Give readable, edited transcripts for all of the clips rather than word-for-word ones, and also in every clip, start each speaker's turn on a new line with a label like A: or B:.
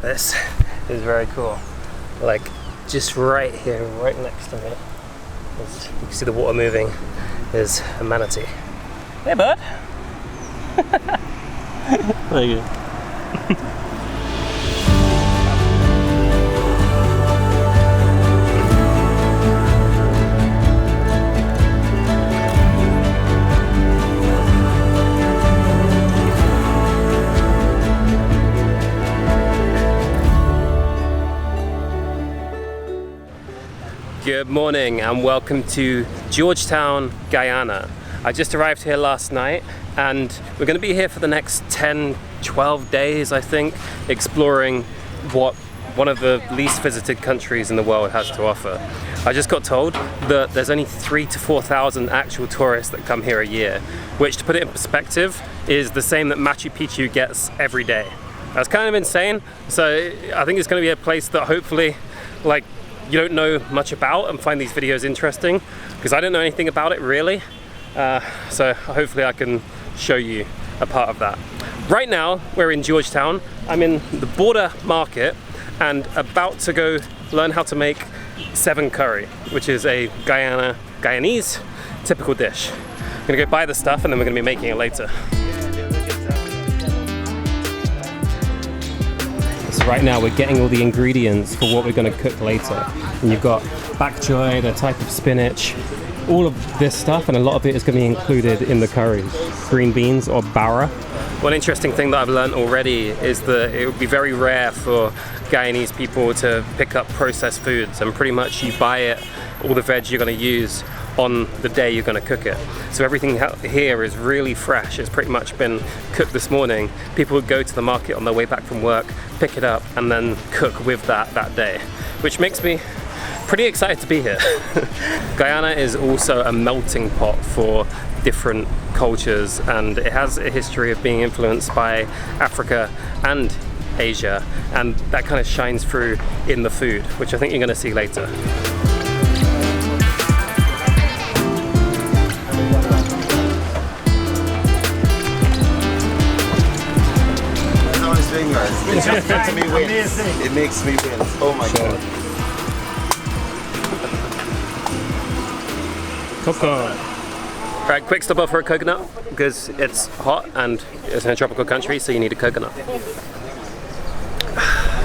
A: This is very cool. Like, just right here, right next to me, you can see the water moving, is a manatee. Hey, bud. There you go. Good morning and welcome to Georgetown, Guyana. I just arrived here last night and we're going to be here for the next 10-12 days, I think, exploring what one of the least visited countries in the world has to offer. I just got told that there's only 3,000 to 4,000 actual tourists that come here a year, which, to put it in perspective, is the same that Machu Picchu gets every day. That's kind of insane. So I think it's going to be a place that hopefully, like, you don't know much about and find these videos interesting, because I don't know anything about it really. So hopefully I can show you a part of that. Right now we're in Georgetown. I'm in the border market and about to go learn how to make seven curry, which is a Guyanese typical dish. I'm gonna go buy the stuff and then we're gonna be making it later. Right now we're getting all the ingredients for what we're going to cook later. And you've got bok choy, the type of spinach, all of this stuff, and a lot of it is going to be included in the curry. Green beans or bara. One interesting thing that I've learned already is that it would be very rare for Guyanese people to pick up processed foods, and pretty much you buy it, all the veg you're going to use on the day you're going to cook it. So everything here is really fresh. It's pretty much been cooked this morning. People would go to the market on their way back from work, pick it up and then cook with that day, which makes me pretty excited to be here. Guyana is also a melting pot for different cultures, and it has a history of being influenced by Africa and Asia, and that kind of shines through in the food, which I think you're going to see later.
B: It just makes me wince. It makes me wince. Oh my god.
A: Coconut. Right, quick stop off for a coconut because it's hot and it's in a tropical country, so you need a coconut.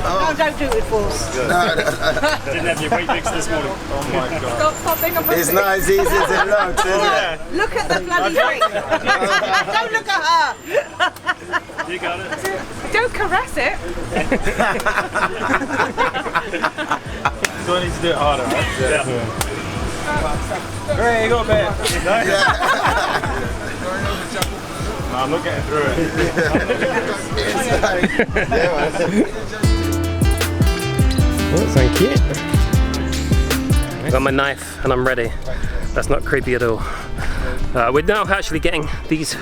C: No, don't do it for us.
D: Didn't have your weight mix this morning.
B: Oh my god.
C: Stop being a pussy.
B: It's not as easy as it looks, is it?
C: Look at the bloody ring. Don't look at her.
D: You got it.
C: Don't caress it.
D: So I need to do it harder, right? Yeah. Hey, you got bad. No, I'm not getting through it.
A: Oh, thank you. Got my knife and I'm ready. That's not creepy at all. We're now actually getting these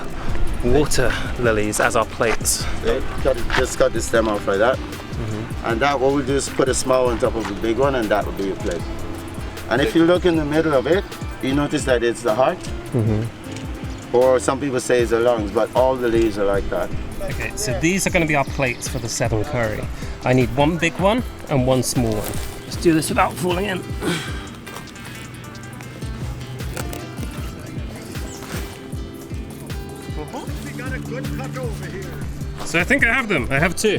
A: water lilies as our plates.
B: Just cut the stem off like that. And that, what we'll do is put a small one on top of the big one, and that will be your plate. And if you look in the middle of it, you notice that it's the heart. Or some people say it's the lungs, but all the leaves are like that.
A: Okay, so these are going to be our plates for the seven curry. I need one big one and one small one. Let's do this without falling in.
D: We got a good cut over here.
A: So I think I have them. I have two.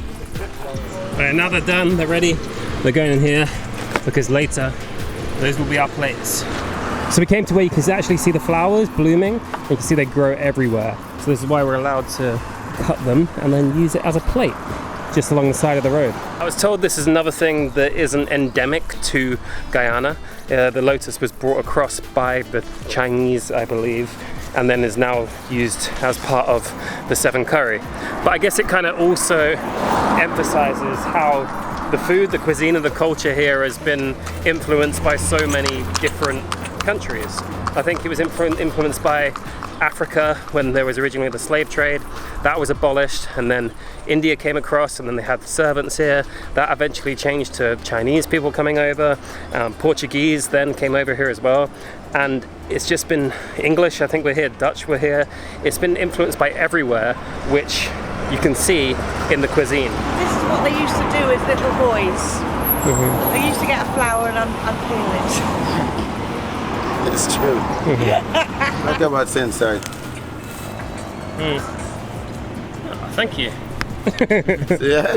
A: Alright, now they're done, they're ready. They're going in here because later those will be our plates. So we came to where you can actually see the flowers blooming. You can see they grow everywhere. So this is why we're allowed to cut them and then use it as a plate just along the side of the road. I was told this is another thing that isn't endemic to Guyana. The lotus was brought across by the Chinese, I believe, and then is now used as part of the seven curry. But I guess it kind of also emphasizes how the food, the cuisine, and the culture here has been influenced by so many different countries. I think it was influenced by Africa when there was originally the slave trade. That was abolished, and then India came across, and then they had servants here. That eventually changed to Chinese people coming over. Portuguese then came over here as well, and it's just been English. I think we're here, Dutch we're here. It's been influenced by everywhere, which you can see in the cuisine.
C: This is what they used to do as little boys. They used to get a flower and unpeel it.
B: It's true. Look at what's inside.
A: Oh, thank you.
B: Yeah.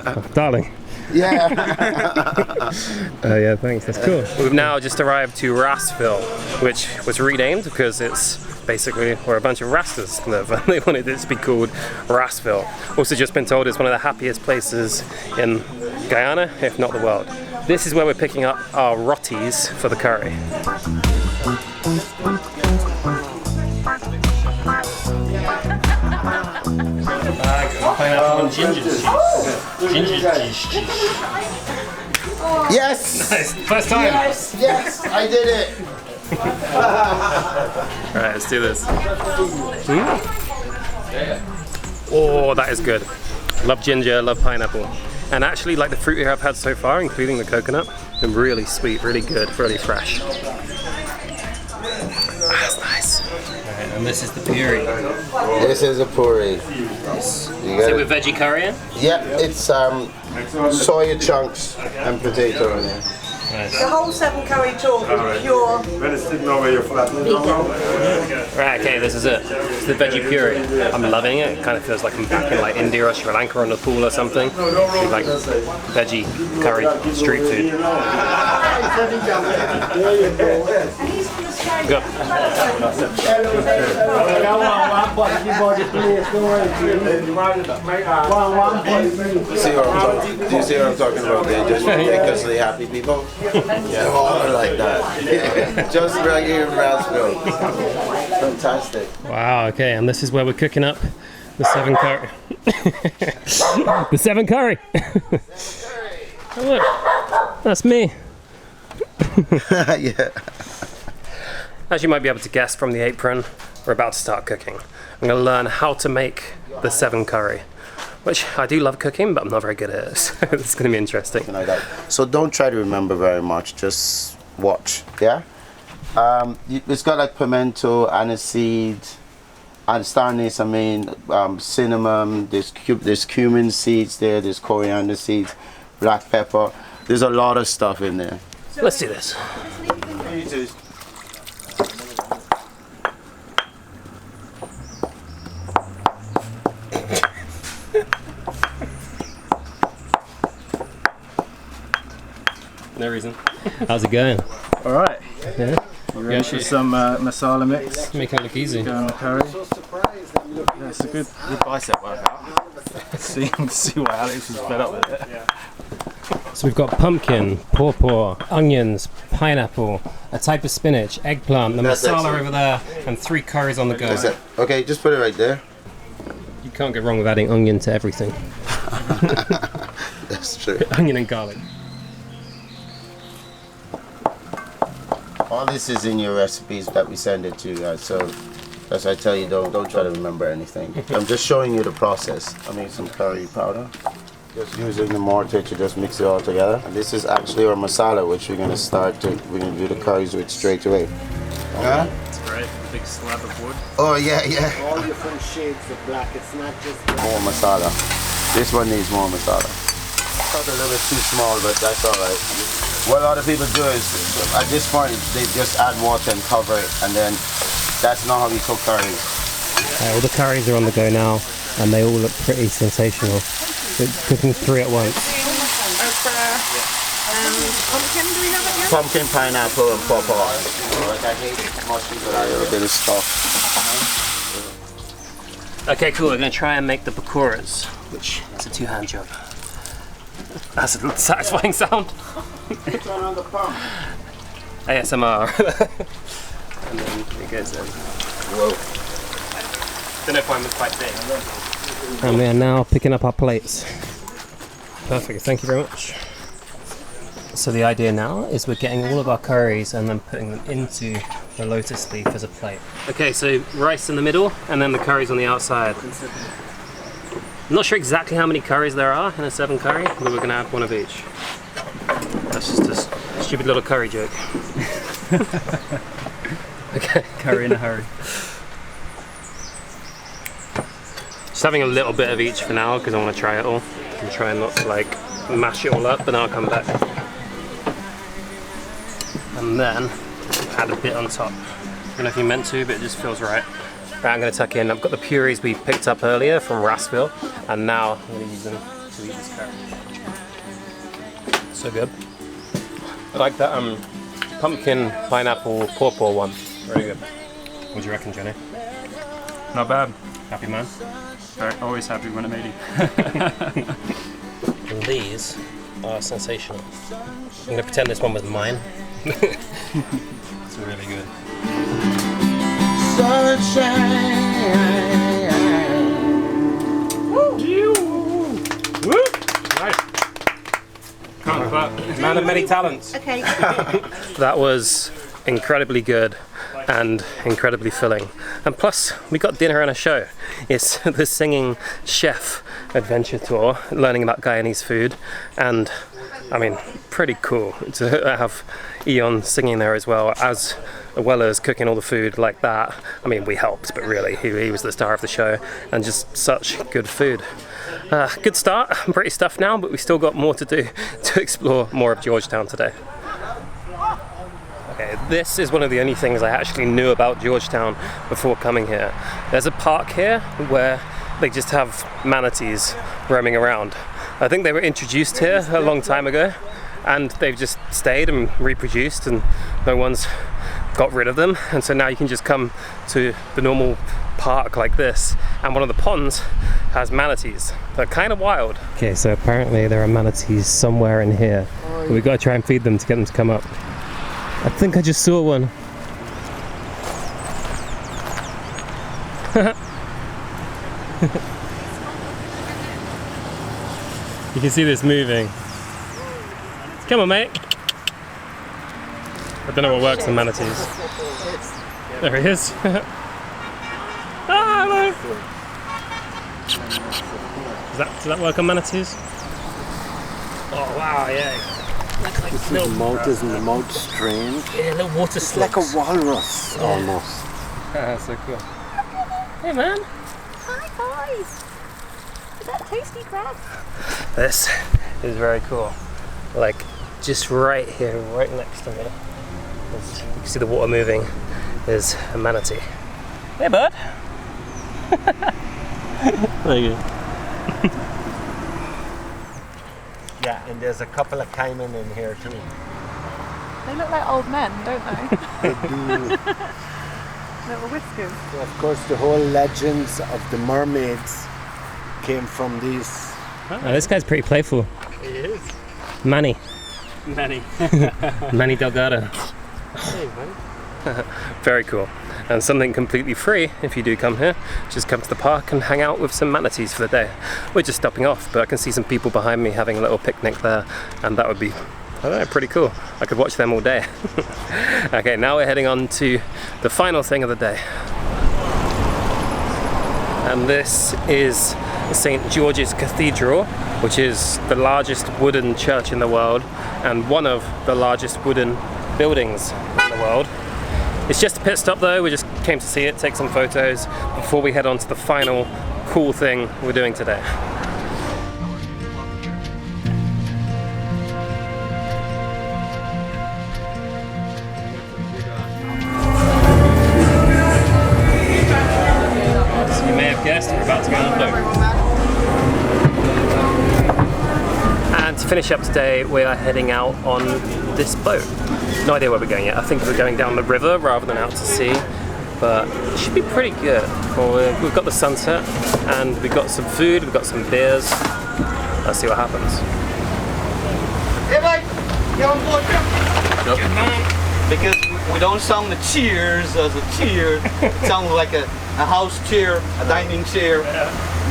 A: Oh, darling.
B: Yeah.
A: Yeah, thanks, that's cool. We've now just arrived to Rossville, which was renamed because it's basically where a bunch of Rastas live, and they wanted it to be called Rossville. Also just been told it's one of the happiest places in Guyana, if not the world. This is where we're picking up our rotis for the curry. Pineapple and ginger cheese. Ginger cheese.
B: Yes.
A: Nice. First time.
B: Yes, I did it.
A: Alright, let's do this. Oh, that is good. Love ginger, love pineapple. And actually, like the fruit here I've had so far, including the coconut, been really sweet, really good, really fresh. That's nice. Alright, and this is the puree.
B: This is a puree.
A: Is
B: You
A: it
B: got
A: with veggie curry in?
B: Yeah, it's soya chunks and potato in it.
A: Nice.
C: The whole 7 curry chalk was pure vegan.
A: Right, okay, this is it. It's the veggie puree. I'm loving it. It kind of feels like I'm back in like India or Sri Lanka on the pool or something. It's like veggie curry street food. Go.
B: Do you see what I'm talking about? They're just ridiculously happy people. Yeah, all like that. Just right here in Rossville. Fantastic.
A: Wow, okay, and this is where we're cooking up the 7 curry. The 7 curry! Oh, look, that's me.
B: Yeah.
A: As you might be able to guess from the apron, we're about to start cooking. I'm going to learn how to make the 7 curry, which I do love cooking, but I'm not very good at it, so it's going to be interesting.
B: Like that. So don't try to remember very much, just watch, yeah? It's got like pimento, aniseed, and star anise, cinnamon, there's cumin seeds there, there's coriander seeds, black pepper. There's a lot of stuff in there.
A: Let's do this. No reason. How's it going?
D: All right.
A: Yeah.
D: You ready for some masala mix?
A: Make it look easy.
D: Go on the curry. Yeah, it's a good bicep workout. see why Alex was fed up with it.
A: So we've got pumpkin, pawpaw, onions, pineapple, a type of spinach, eggplant, the masala over there, and 3 curries on the go.
B: That's it. Okay, just put it right there.
A: You can't go wrong with adding onion to everything.
B: That's true.
A: Onion and garlic.
B: All this is in your recipes that we send it to you guys, so as I tell you, don't try to remember anything. I'm just showing you the process. I made some curry powder. Just using the mortar to just mix it all together. And this is actually our masala, which we're gonna we're gonna do the curries with straight away. Huh?
A: That's great. Big slab of wood.
B: Oh yeah.
E: All different shades of black. It's not just black.
B: More masala. This one needs more masala. It's a little bit too small, but that's all right. What a lot of people do is, at this point, they just add water and cover it, and then that's not how we cook curries.
A: All the curries are on the go now, and they all look pretty sensational. We're cooking 3 at once.
C: Pumpkin, do we have it here?
B: Pumpkin, pineapple, and pawpaw. I hate mushrooms, but I have a bit of stuff.
A: Okay, cool. We're going to try and make the pakoras, which is a 2-hand job. That's a satisfying sound.
B: Turn on the pump.
A: ASMR. And then it goes in.
B: Whoa.
A: Don't know if mine was quite big. And we are now picking up our plates. Perfect, thank you very much. So the idea now is we're getting all of our curries and then putting them into the lotus leaf as a plate. Okay, so rice in the middle and then the curries on the outside. I'm not sure exactly how many curries there are in a 7 curry, but we're going to add 1 of each. That's just a stupid little curry joke. Okay.
D: Curry in a hurry.
A: Just having a little bit of each for now because I want to try it all. I'm trying not to like mash it all up, but then I'll come back. And then add a bit on top. I don't know if you meant to, but it just feels right. Right, I'm going to tuck in. I've got the purees we picked up earlier from Rossville, and now I'm going to use them to eat this carrot. So good. I like that pumpkin pineapple pawpaw one. Very good. What do you reckon, Johnny?
D: Not bad.
A: Happy man?
D: Always happy when I'm eating.
A: And these are sensational. I'm going to pretend this one was mine. It's really good. Nice. Can't clap. Man of many talents.
C: Okay.
A: That was incredibly good and incredibly filling. And plus, we got dinner and a show. It's the singing chef adventure tour, learning about Guyanese food, and I mean, pretty cool to have Eon singing there as well as cooking all the food like that. I mean, we helped, but really, he was the star of the show, and just such good food. Good start. I'm pretty stuffed now, but we still got more to do to explore more of Georgetown today. Okay, this is one of the only things I actually knew about Georgetown before coming here. There's a park here where they just have manatees roaming around. I think they were introduced here a long time ago, and they've just stayed and reproduced, and no one's got rid of them. And so now you can just come to the normal park like this, and one of the ponds has manatees. They're kind of wild. Okay, so apparently there are manatees somewhere in here. But we've got to try and feed them to get them to come up. I think I just saw one. You can see this moving. Come on, mate. I don't know what works on manatees. There he is. Ah, hello. Does that work on manatees? Oh wow, yeah.
E: The mouth isn't the mouth strange.
A: Yeah, little water
E: It's like a walrus almost.
A: So cool. Hey man.
F: Hi guys! Is that tasty crab?
A: This is very cool. Like just right here, right next to me. You can see the water moving. Is a manatee. Hey bud. There you go.
E: Yeah, and there's a couple of caiman in here too.
F: They look like old men, don't they?
E: They do.
F: Little whiskers.
E: Of course, the whole legends of the mermaids came from these.
A: Oh, this guy's pretty playful.
D: He is.
A: Manny.
D: Manny.
A: Manny Delgado.
D: Hey, man.
A: Very cool. And something completely free if you do come here. Just come to the park and hang out with some manatees for the day. We're just stopping off, but I can see some people behind me having a little picnic there, and that would be, I don't know, pretty cool. I could watch them all day. Okay, now we're heading on to the final thing of the day. And this is St. George's Cathedral, which is the largest wooden church in the world and one of the largest wooden buildings in the world. It's just a pit stop though, we just came to see it, take some photos before we head on to the final cool thing we're doing today. So you may have guessed, we're about to go on a boat. And to finish up today, we are heading out on this boat. No idea where we're going yet. I think we're going down the river rather than out to sea, but it should be pretty good. Well, we've got the sunset and we've got some food, we've got some beers. Let's see what happens.
G: Hey, mate, you on board? Yep. Good man. Because we don't sound the cheers as a cheer. It sounds like a house chair, a dining chair.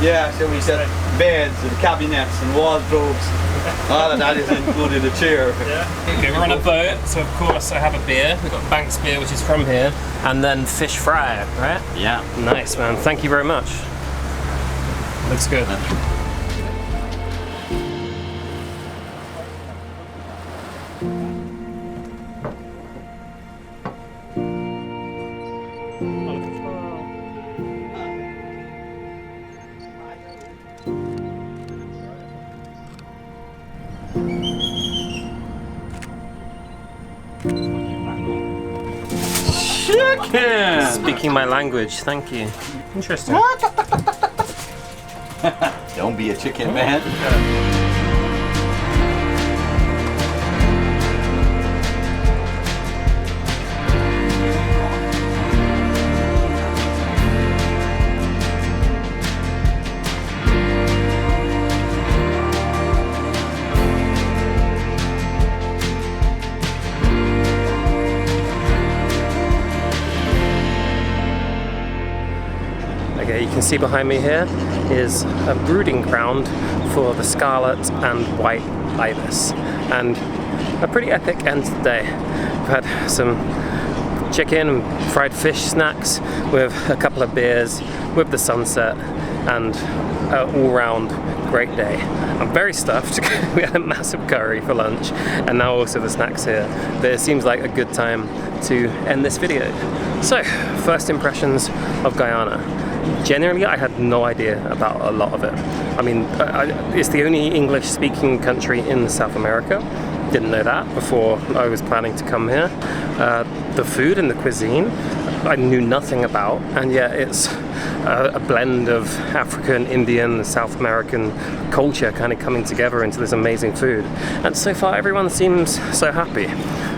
G: Yeah, so we said beds and cabinets and wardrobes. All of that is included a chair.
A: Yeah. Okay, we're on a boat, so of course I have a beer. We've got Banks beer, which is from here, and then fish fry, right?
G: Yeah.
A: Nice, man. Thank you very much. Looks good.
G: Chicken!
A: Speaking my language, thank you. Interesting.
G: Don't be a chicken, man.
A: Okay, you can see behind me here is a brooding ground for the scarlet and white ibis, and a pretty epic end to the day. We've had some chicken and fried fish snacks with a couple of beers with the sunset, and an all-round great day. I'm very stuffed. We had a massive curry for lunch and now also the snacks here, but it seems like a good time to end this video. So, first impressions of Guyana. Generally, I had no idea about a lot of it. I mean, it's the only English-speaking country in South America. Didn't know that before I was planning to come here. The food and the cuisine I knew nothing about, and yet it's a blend of African, Indian, South American culture kind of coming together into this amazing food. And so far, everyone seems so happy.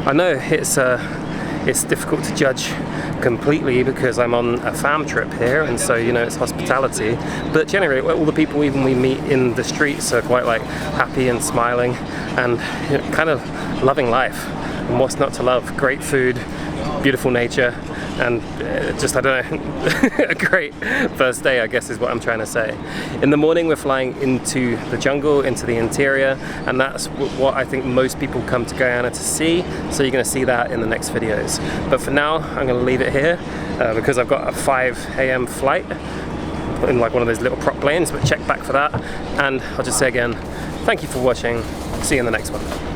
A: I know it's difficult to judge completely because I'm on a fam trip here, and so, you know, it's hospitality, but generally all the people even we meet in the streets are quite like happy and smiling and, you know, kind of loving life. And what's not to love? Great food, beautiful nature, and just, I don't know, a great first day, I guess is what I'm trying to say. In the morning we're flying into the jungle, into the interior, and that's what I think most people come to Guyana to see, so you're going to see that in the next videos. But for now, I'm going to leave it here because I've got a 5 AM flight in like one of those little prop planes, but check back for that. And I'll just say again, thank you for watching. See you in the next one.